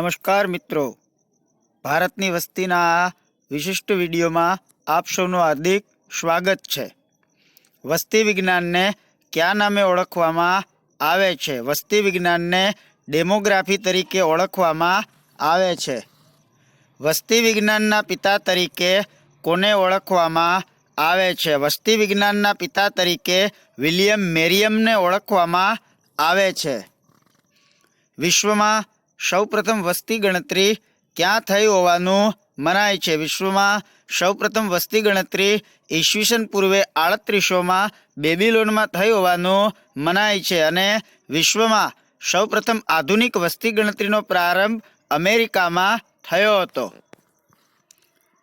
नमस्कार मित्रों, भारतनी वस्तीना आ विशिष्ट विडियो में आप सौનું हार्दिक स्वागत है। वस्ती विज्ञान ने क्या नामे ओळखवामां आवे छे? वस्ती विज्ञान ने डेमोग्राफी तरीके ओळखवामां आवे छे। वस्ती विज्ञानना पिता तरीके कोने ओळखवामां आवे छे? वस्ती विज्ञानना पिता तरीके विलियम मेरियम ने ओळखवामां आवे छे। विश्व में सौप्रथम वस्ती गणतरी क्या थई होवानुं मनाय छे? विश्व में सौप्रथम वस्ती गणतरी ईस्वीसन पूर्वे 3800 में बेबीलोन में थई होवानुं मनाय छे अने विश्व में सौप्रथम आधुनिक वस्ती गणतरीनो प्रारंभ अमेरिका में थयो हतो।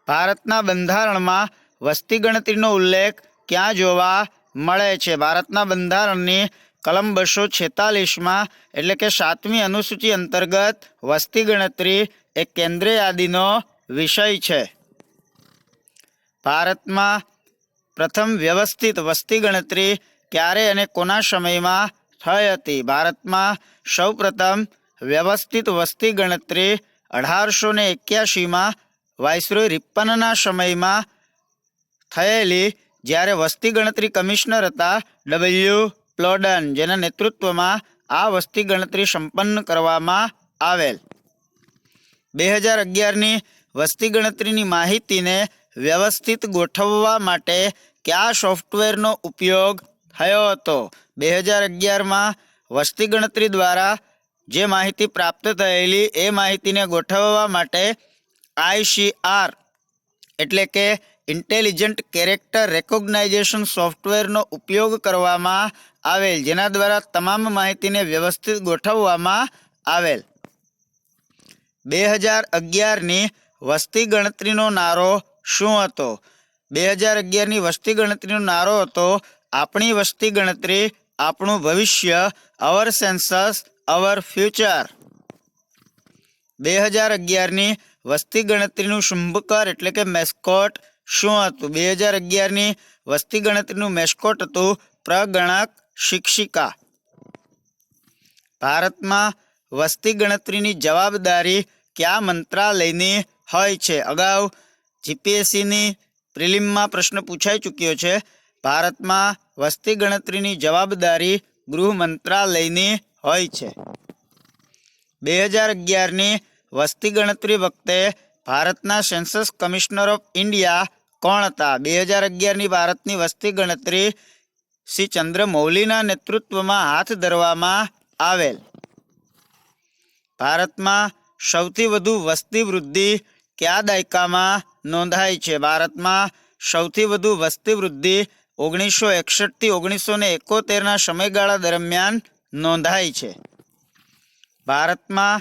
भारतना बंधारण में वस्ती गणतरीनो उल्लेख क्या जोवा मळे छे? भारतना बंधारणनी कलम 246 में एटले के 7મી अनुसूची अंतर्गत वस्ती गणतरी एक केंद्रीय यादीनो विषय है। भारत में प्रथम व्यवस्थित वस्ती गणतरी क्यारे अने कोना समय में थई हती? भारत में सौ प्रथम व्यवस्थित वस्ती गणतरी 1881 में वायसरॉय रिप्पनना समय में थयेली, ज्यारे वस्ती गणतरी कमिश्नर हता डबल्यू प्लोडन, जेना नेतृत्व में आ वस्ती गणतरी संपन्न करवामां आवेल। 2011 नी वस्ती गणतरीनी माहितीने व्यवस्थित गोठववा माटे क्या सॉफ्टवेरनो उपयोग थयो हतो? 2011 में वस्ती गणतरी द्वारा जे माहिती प्राप्त थयेली ए माहितीने गोठववा माटे ICR एटले के इंटेलिजंट कैरेक्टर रेकोग्नाइजेशन सॉफ्टवेरनो उपयोग करवामां आवेल, जेना द्वारा तमाम माहितीने व्यवस्थित गोठववामां आवेल। 2011 नी वस्ती गणतरीनो नारो शुं हतो? 2011 नी वस्ती गणतरीनो नारो हतो आपणी वस्ती गणतरी आपणुं भविष्य, अवर सेंसस अवर फ्यूचर। 2011 नी वस्ती गणतरीनुं शुंभकर एटले के मेस्कोट शुं हतुं? 2011 नी वस्ती गणतरीनुं मेस्कोट हतुं प्रगणक शिक्षिका। भारत में वस्ती गणतरीनी जवाबदारी क्या मंत्रालयनी होय छे? अगाऊ GPSC नी प्रिलिम में प्रश्न पूछाई चूक्यो छे। भारत में वस्ती गणतरीनी जवाबदारी गृह मंत्रालयनी होय छे। 2011 नी वस्ती गणतरी वखते भारतना सेंसस कमिश्नर ऑफ इंडिया कोण हता? 2011 नी भारतनी वस्ती गणतरी श्री चंद्रमौलीना नेतृत्व में हाथ धरवामां आवेल। भारत में सौथी वधु वस्ती वृद्धि क्या दायका में नोंधाई छे? भारत में सौथी वधु वस्ती वृद्धि 1961 थी 1971 समयगाळा दरमियान नोंधाई छे। भारत में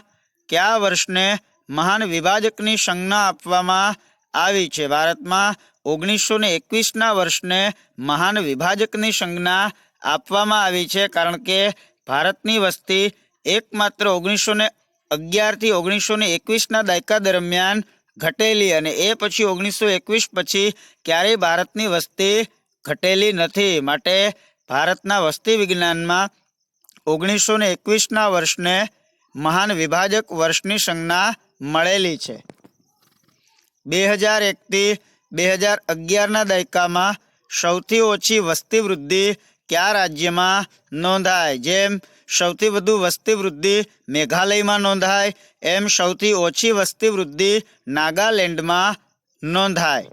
क्या वर्ष ने महान विभाजकनी संज्ञा आपवामां आवी छे? भारत में 1921 वर्ष ने महान विभाजकनी संज्ञा आपवामां आवी छे, कारण के भारतनी वस्ती एकमात्र 1911 थी 1921 दायका दरमियान घटेली अने ए पछी 1921 पछी क्यारेय भारतनी वस्ती घटेली नथी। माटे भारतना वस्ती विज्ञान में 1921 वर्ष ने महान विभाजक वर्षनी संज्ञा मळेली छे। 2001 थी 2011 दायका में सौथी ओછી वस्ती वृद्धि क्या राज्य में नोंधाय? जेम सौथी वधु वस्ती वृद्धि मेघालय में नोंधाय एम सौथी ओછી वस्ती वृद्धि नागालैंड में नोंधाय।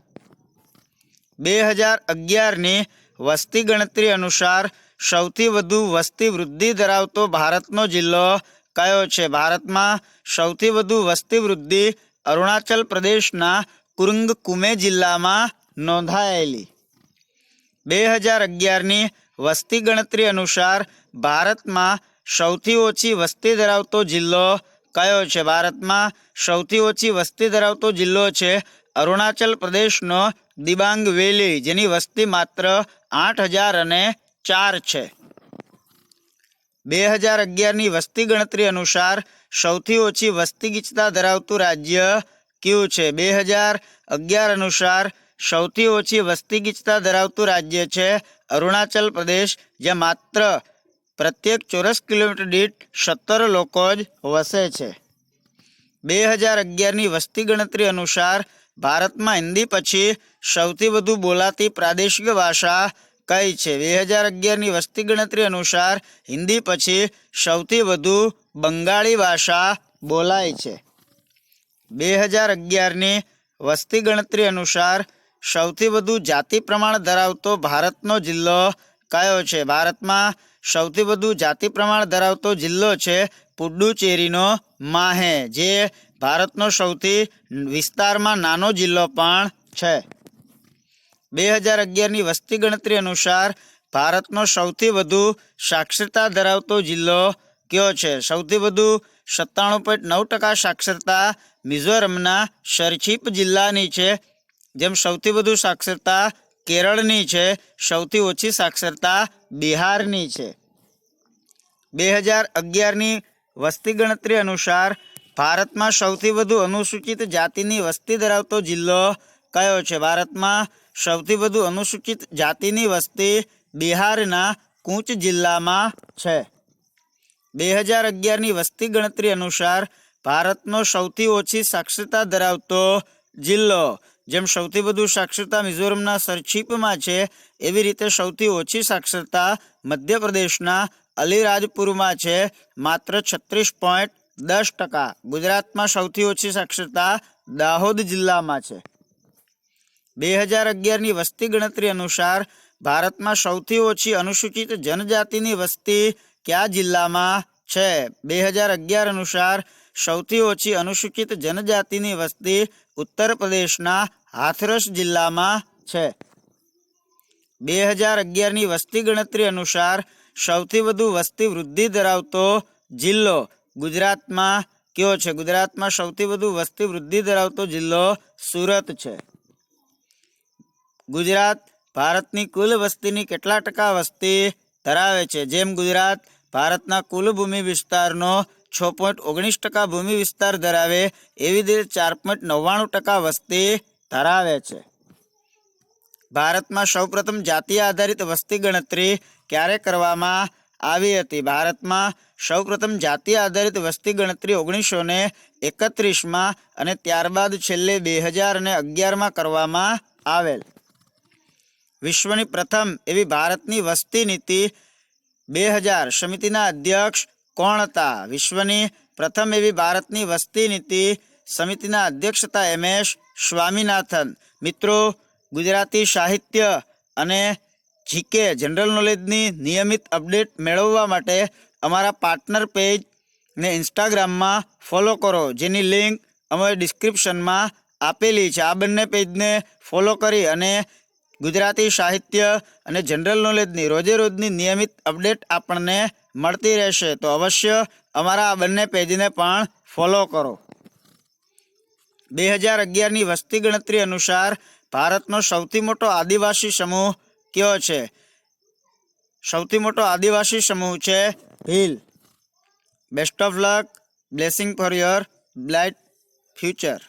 2011 नी वस्ती गणतरी अनुसार सौथी वधु वस्ती वृद्धि धरावतो भारतनो जिल्लो कयो छे? भारत में सौथी वधु वस्ती वृद्धि अरुणाचल प्रदेशना कुरुंग कुमे जिल्ला में नोंधायेली। 2011 नी वस्ती गणतरी अनुसार भारत में सौथी ओછી वस्ती धरावतो जिल्लो कयो छे? भारत में सौथी ओછી वस्ती धरावतो जिल्लो छे अरुणाचल प्रदेशनो दिबांग वेली, जेनी वस्ती मात्र 8004 छे। 2011 नी वस्ती गणतरी अनुसार सौथी ओછી वस्ती गीचता धरावतुं राज्य क्यू छे? 2011 अनुसार सौथी ओછી वस्ती गीचता धरावतुं राज्य छे अरुणाचल प्रदेश, जे मात्र प्रत्येक चौरस किलोमीटर दीठ 17 लोग ज वसे छे। 2011ની વસ્તી ગણતરી અનુસાર ભારતમાં હિન્દી પછી સૌથી વધુ બોલાતી પ્રાદેશિક ભાષા કઈ છે? 2011ની વસ્તી ગણતરી અનુસાર હિન્દી પછી સૌથી વધુ બંગાળી ભાષા બોલાય છે. 2011ની વસ્તી ગણતરી અનુસાર સૌથી વધુ જાતિ પ્રમાણ ધરાવતો ભારતનો જિલ્લો કયો છે? ભારતમાં સૌથી વધુ જાતિ પ્રમાણ ધરાવતો જિલ્લો છે પુડ્ડુચેરીનો માહે, જે ભારતનો સૌથી વિસ્તારમાં નાનો જિલ્લો પણ છે. 2011ની વસ્તી ગણતરી અનુસાર ભારતનો સૌથી વધુ સાક્ષરતા ધરાવતો જિલ્લો કયો છે? સૌથી વધુ 97.9% સાક્ષરતા મિઝોરમના સરખીપ જિલ્લાની છે, જેમ સૌથી વધુ સાક્ષરતા કેરળની છે, સૌથી ઓછી સાક્ષરતા બિહારની છે. 2011ની વસ્તી ગણતરી અનુસાર ભારતમાં સૌથી વધુ અનુસૂચિત જાતિની વસ્તી ધરાવતો જિલ્લો કયો છે? ભારતમાં સૌથી વધુ અનુસૂચિત જાતિની વસ્તી બિહારના કૂચ જિલ્લામાં છે. 2011ની વસ્તી ગણતરી અનુસાર ભારતનો સૌથી ઓછી સાક્ષરતા ધરાવતો જિલ્લો, જેમ સૌથી વધુ સાક્ષરતા મિઝોરમના સરખીપમાં છે, એવી રીતે સૌથી ઓછી સાક્ષરતા મધ્યપ્રદેશના અલીરાજપુરમાં છે, માત્ર 36.10%. ગુજરાતમાં સૌથી ઓછી સાક્ષરતા દાહોદ જિલ્લામાં છે. 2011ની વસ્તી ગણતરી અનુસાર ભારતમાં સૌથી ઓછી અનુસૂચિત જનજાતિની વસ્તી કયા જિલ્લામાં છે? 2011 અનુસાર સૌથી ઓછી અનુસૂચિત જનજાતિની વસ્તી ઉત્તર પ્રદેશના હાથરસ જિલ્લામાં છે. 2011ની વસ્તી ગણતરી અનુસાર સૌથી વધુ વસ્તી વૃદ્ધિ ધરાવતો જિલ્લો ગુજરાતમાં કયો છે? ગુજરાતમાં સૌથી વધુ વસ્તી વૃદ્ધિ ધરાવતો જિલ્લો સુરત છે. ગુજરાત ભારતની કુલ વસ્તીની કેટલા ટકા વસ્તી ધરાવે છે? જેમ ગુજરાત ભારતના કુલ ભૂમિ વિસ્તારનો 6.19% ભૂમિ વિસ્તાર ધરાવે, એવી રીતે 4.99% વસ્તી ધરાવે છે. ભારતમાં સૌપ્રથમ જાતિ આધારિત વસ્તી ગણતરી ક્યારે કરવામાં આવી હતી? ભારતમાં સૌપ્રથમ જાતિ આધારિત વસ્તી ગણતરી 1931માં અને ત્યારબાદ છેલ્લે 2011માં કરવામાં આવેલ. વિશ્વની પ્રથમ એવી ભારતની વસ્તી નીતિ 2000 સમિતિના અધ્યક્ષ કોણ હતા? વિશ્વની પ્રથમ એવી ભારતની વસ્તી નીતિ સમિતિના અધ્યક્ષ હતા MS સ્વામીનાથન. મિત્રો, ગુજરાતી સાહિત્ય અને જીકે જનરલ નોલેજની નિયમિત અપડેટ મેળવવા માટે અમારા પાર્ટનર પેજને ઇન્સ્ટાગ્રામમાં ફોલો કરો, જેની લિંક અમે ડિસ્ક્રિપ્શનમાં આપેલી છે. આ બંને પેજને ફોલો કરી અને ગુજરાતી સાહિત્ય અને જનરલ નોલેજની રોજે રોજની નિયમિત અપડેટ આપણને મળતી રહેશે, તો અવશ્ય અમારા આ બંને પેજને પણ ફોલો કરો. 2011ની વસ્તી ગણતરી અનુસાર ભારતનો સૌથી મોટો આદિવાસી સમૂહ કયો છે? સૌથી મોટો આદિવાસી સમૂહ છે Bhil. Best of luck, blessing for your bright future.